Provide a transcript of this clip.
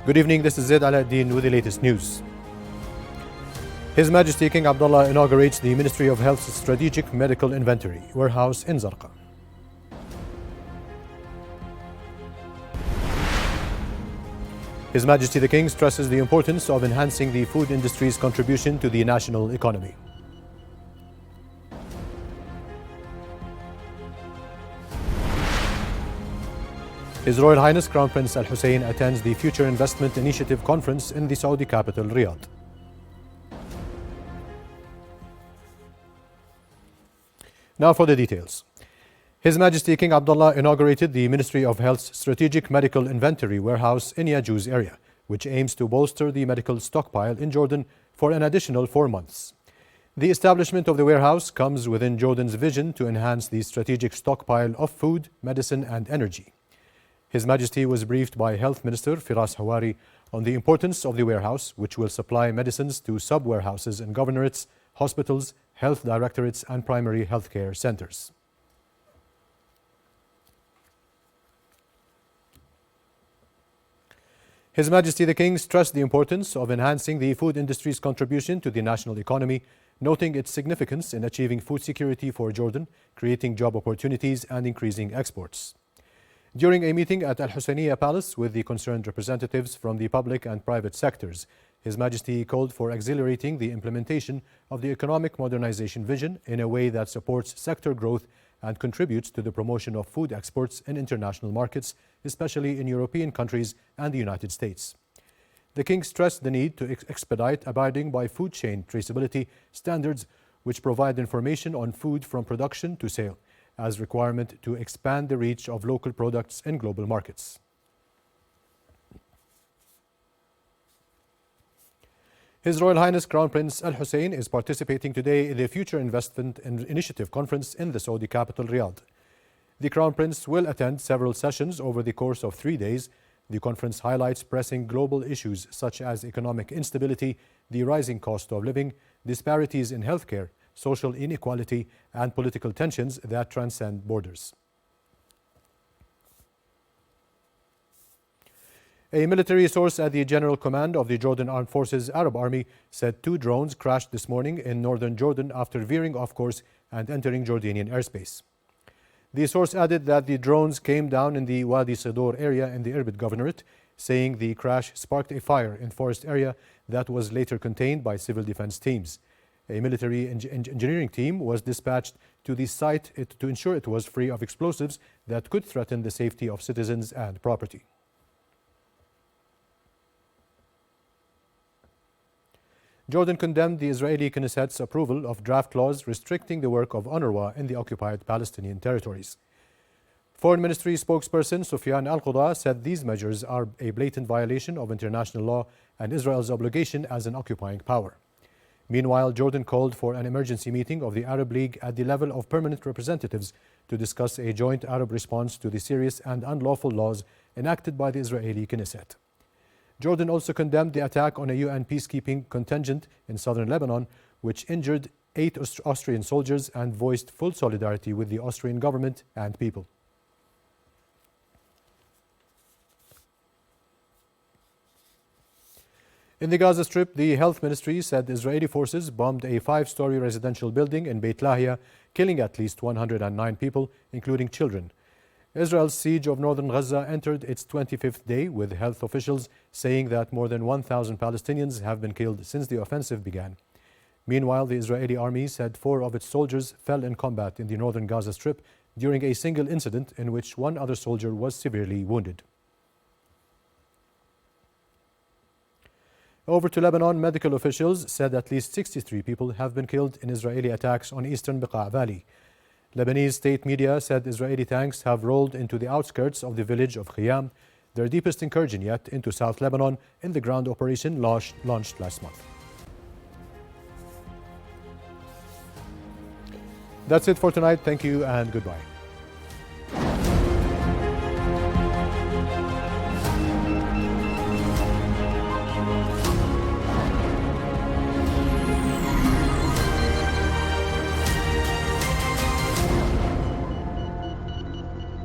Good evening, this is Zaid Aladdin with the latest news. His Majesty King Abdullah inaugurates the Ministry of Health's Strategic Medical Inventory warehouse in Zarqa. His Majesty the King stresses the importance of enhancing the food industry's contribution to the national economy. His Royal Highness Crown Prince Al Hussein attends the Future Investment Initiative Conference in the Saudi capital, Riyadh. Now for the details. His Majesty King Abdullah inaugurated the Ministry of Health's Strategic Medical Inventory warehouse in Yajuz area, which aims to bolster the medical stockpile in Jordan for an additional 4 months. The establishment of the warehouse comes within Jordan's vision to enhance the strategic stockpile of food, medicine and energy. His Majesty was briefed by Health Minister Firas Hawari on the importance of the warehouse, which will supply medicines to sub-warehouses in governorates, hospitals, health directorates and primary healthcare centers. His Majesty the King stressed the importance of enhancing the food industry's contribution to the national economy, noting its significance in achieving food security for Jordan, creating job opportunities and increasing exports. During a meeting at Al Husseiniya Palace with the concerned representatives from the public and private sectors, His Majesty called for accelerating the implementation of the economic modernization vision in a way that supports sector growth and contributes to the promotion of food exports in international markets, especially in European countries and the United States. The King stressed the need to expedite abiding by food chain traceability standards, which provide information on food from production to sale, as requirement to expand the reach of local products in global markets. His Royal Highness Crown Prince Al Hussein is participating today in the Future Investment Initiative Conference in the Saudi capital, Riyadh. The Crown Prince will attend several sessions over the course of 3 days. The conference highlights pressing global issues such as economic instability, the rising cost of living, disparities in healthcare, social inequality, and political tensions that transcend borders. A military source at the General Command of the Jordan Armed Forces Arab Army said 2 drones crashed this morning in northern Jordan after veering off course and entering Jordanian airspace. The source added that the drones came down in the Wadi Sidor area in the Irbid Governorate, saying the crash sparked a fire in forest area that was later contained by civil defense teams. A military engineering team was dispatched to the site to ensure it was free of explosives that could threaten the safety of citizens and property. Jordan condemned the Israeli Knesset's approval of draft laws restricting the work of UNRWA in the occupied Palestinian territories. Foreign Ministry spokesperson Sufyan al-Quda said these measures are a blatant violation of international law and Israel's obligation as an occupying power. Meanwhile, Jordan called for an emergency meeting of the Arab League at the level of permanent representatives to discuss a joint Arab response to the serious and unlawful laws enacted by the Israeli Knesset. Jordan also condemned the attack on a UN peacekeeping contingent in southern Lebanon, which injured 8 Austrian soldiers, and voiced full solidarity with the Austrian government and people. In the Gaza Strip, the Health Ministry said Israeli forces bombed a 5-story residential building in Beit Lahia, killing at least 109 people, including children. Israel's siege of northern Gaza entered its 25th day, with health officials saying that more than 1,000 Palestinians have been killed since the offensive began. Meanwhile, the Israeli army said 4 of its soldiers fell in combat in the northern Gaza Strip during a single incident in which 1 other soldier was severely wounded. Over to Lebanon, medical officials said at least 63 people have been killed in Israeli attacks on eastern Beqa' Valley. Lebanese state media said Israeli tanks have rolled into the outskirts of the village of Khiyam, their deepest incursion yet into South Lebanon in the ground operation launched last month. That's it for tonight. Thank you and goodbye.